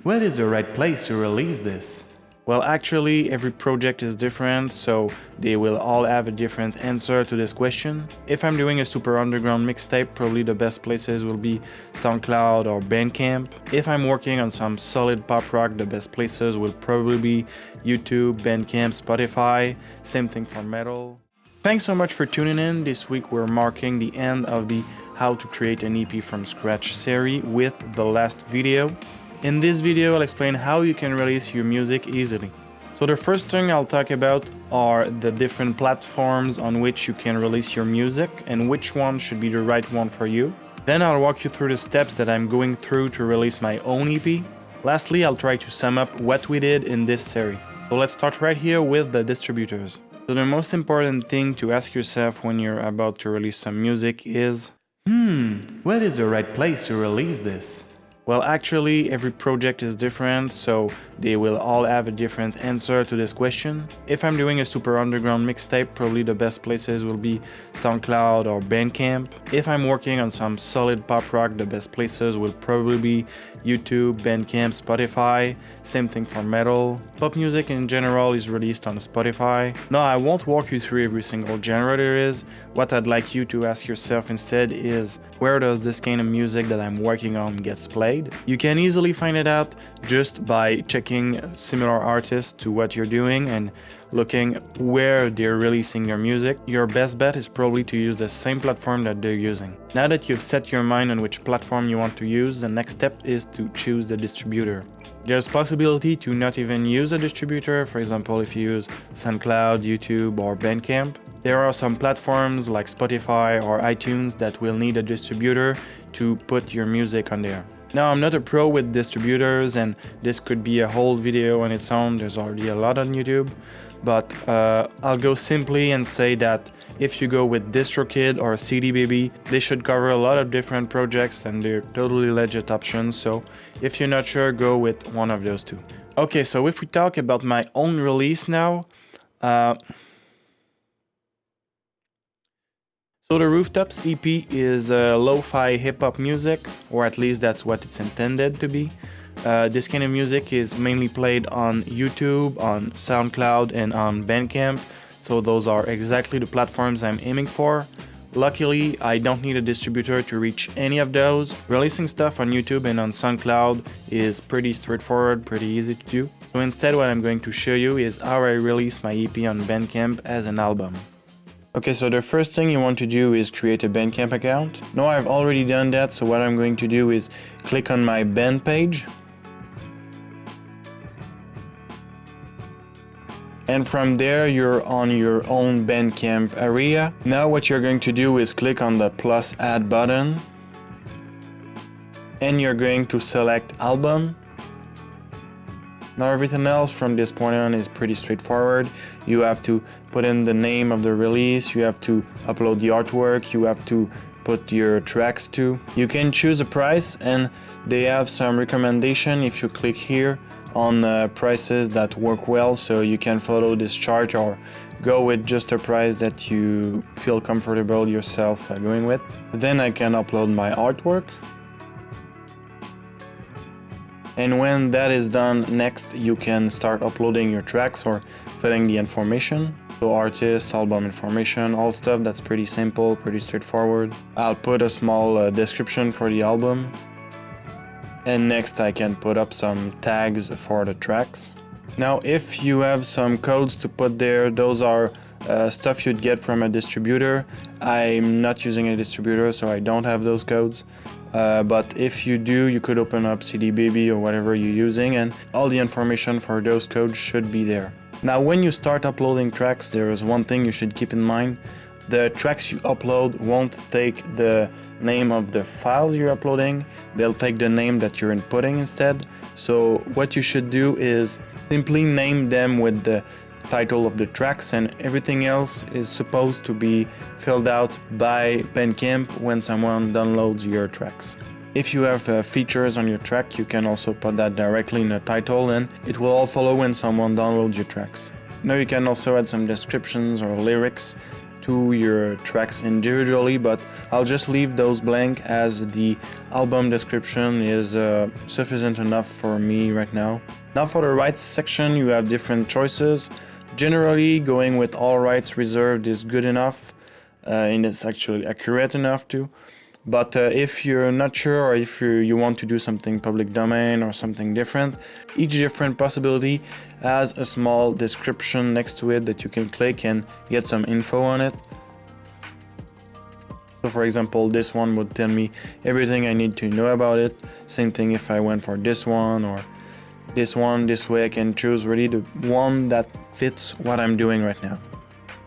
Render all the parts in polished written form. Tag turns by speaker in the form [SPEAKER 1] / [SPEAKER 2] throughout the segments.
[SPEAKER 1] What is the right place to release this? Well, actually, every project is different, so they will all have a different answer to this question. If I'm doing a super underground mixtape, probably the best places will be SoundCloud or Bandcamp. If I'm working on some solid pop rock, the best places will probably be YouTube, Bandcamp, Spotify. Same thing for metal. Thanks so much for tuning in. This week we're marking the end of the How to Create an EP from Scratch series with the last video. In this video, I'll explain how you can release your music easily. So the first thing I'll talk about are the different platforms on which you can release your music and which one should be the right one for you. Then I'll walk you through the steps that I'm going through to release my own EP. Lastly, I'll try to sum up what we did in this series. So let's start right here with the distributors. So the most important thing to ask yourself when you're about to release some music is, what is the right place to release this? Well, actually, every project is different, so they will all have a different answer to this question. If I'm doing a super underground mixtape, probably the best places will be SoundCloud or Bandcamp. If I'm working on some solid pop rock, the best places will probably be YouTube, Bandcamp, Spotify. Same thing for metal. Pop music in general is released on Spotify. Now, I won't walk you through every single genre there is. What I'd like you to ask yourself instead is, where does this kind of music that I'm working on gets played? You can easily find it out just by checking similar artists to what you're doing and looking where they're releasing their music. Your best bet is probably to use the same platform that they're using. Now that you've set your mind on which platform you want to use, the next step is to choose the distributor. There's possibility to not even use a distributor, for example if you use SoundCloud, YouTube or Bandcamp. There are some platforms like Spotify or iTunes that will need a distributor to put your music on there. Now, I'm not a pro with distributors, and this could be a whole video on its own. There's already a lot on YouTube. But I'll go simply and say that if you go with DistroKid or CD Baby, they should cover a lot of different projects and they're totally legit options. So if you're not sure, go with one of those two. Okay, so if we talk about my own release now, so the Rooftops EP is lo-fi hip-hop music, or at least that's what it's intended to be. This kind of music is mainly played on YouTube, on SoundCloud, and on Bandcamp, so those are exactly the platforms I'm aiming for. Luckily, I don't need a distributor to reach any of those. Releasing stuff on YouTube and on SoundCloud is pretty straightforward, pretty easy to do. So instead, what I'm going to show you is how I release my EP on Bandcamp as an album. Okay, so the first thing you want to do is create a Bandcamp account. Now I've already done that, so what I'm going to do is click on my band page. And from there, you're on your own Bandcamp area. Now what you're going to do is click on the plus add button. And you're going to select album. Now everything else from this point on is pretty straightforward. You have to put in the name of the release, you have to upload the artwork, you have to put your tracks to. You can choose a price and they have some recommendation if you click here on prices that work well, so you can follow this chart or go with just a price that you feel comfortable yourself going with. Then I can upload my artwork. And when that is done, next you can start uploading your tracks or filling the information. So artist, album information, all stuff that's pretty simple, pretty straightforward. I'll put a small description for the album. And next I can put up some tags for the tracks. Now if you have some codes to put there, those are stuff you'd get from a distributor. I'm not using a distributor, so I don't have those codes. But if you do, you could open up CD Baby or whatever you're using, and all the information for those codes should be there. Now when you start uploading tracks, there is one thing you should keep in mind. The tracks you upload won't take the name of the files you're uploading, they'll take the name that you're inputting instead. So what you should do is simply name them with the title of the tracks, and everything else is supposed to be filled out by Bandcamp when someone downloads your tracks. If you have features on your track, you can also put that directly in the title and it will all follow when someone downloads your tracks. Now you can also add some descriptions or lyrics to your tracks individually, but I'll just leave those blank as the album description is sufficient enough for me right now. Now for the rights section, you have different choices. Generally, going with all rights reserved is good enough, and it's actually accurate enough too. But if you're not sure, or if you want to do something public domain or something different, each different possibility has a small description next to it that you can click and get some info on it. So for example, this one would tell me everything I need to know about it. Same thing if I went for this one or this one. This way I can choose really the one that fits what I'm doing right now.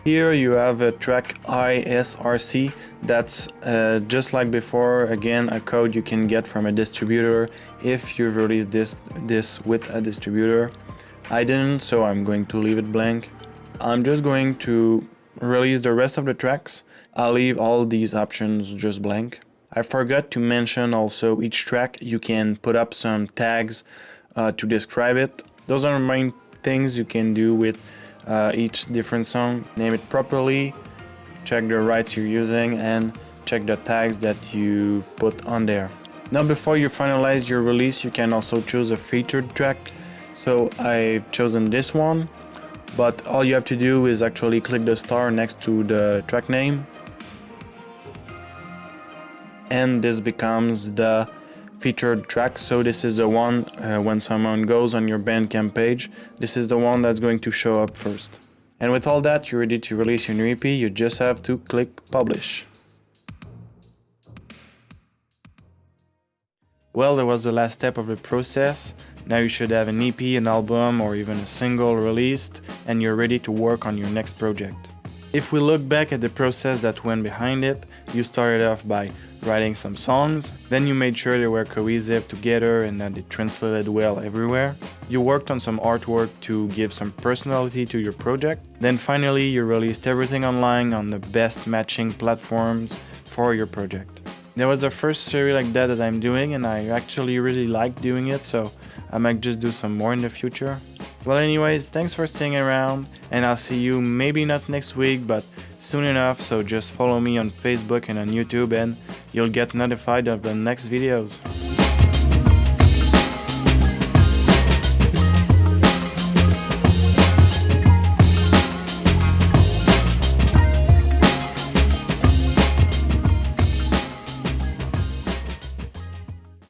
[SPEAKER 1] Here you have a track ISRC. That's just like before, again, a code you can get from a distributor if you've released this with a distributor. I didn't, so I'm going to leave it blank. I'm just going to release the rest of the tracks. I'll leave all these options just blank. I forgot to mention also each track you can put up some tags to describe it. Those are the main things you can do with each different song. Name it properly, check the rights you're using, and check the tags that you've put on there. Now before you finalize your release, you can also choose a featured track. So I've chosen this one, but all you have to do is actually click the star next to the track name, and this becomes the featured track. So this is the one when someone goes on your Bandcamp page, this is the one that's going to show up first. And with all that, you're ready to release your new EP. You just have to click publish. Well, that was the last step of the process. Now you should have an EP, an album, or even a single released, and you're ready to work on your next project. If we look back at the process that went behind it, you started off by writing some songs, then you made sure they were cohesive together and that they translated well everywhere. You worked on some artwork to give some personality to your project. Then finally you released everything online on the best matching platforms for your project. That was the first series like that I'm doing, and I actually really like doing it, so I might just do some more in the future. Well anyways, thanks for staying around, and I'll see you maybe not next week, but soon enough, so just follow me on Facebook and on YouTube and you'll get notified of the next videos.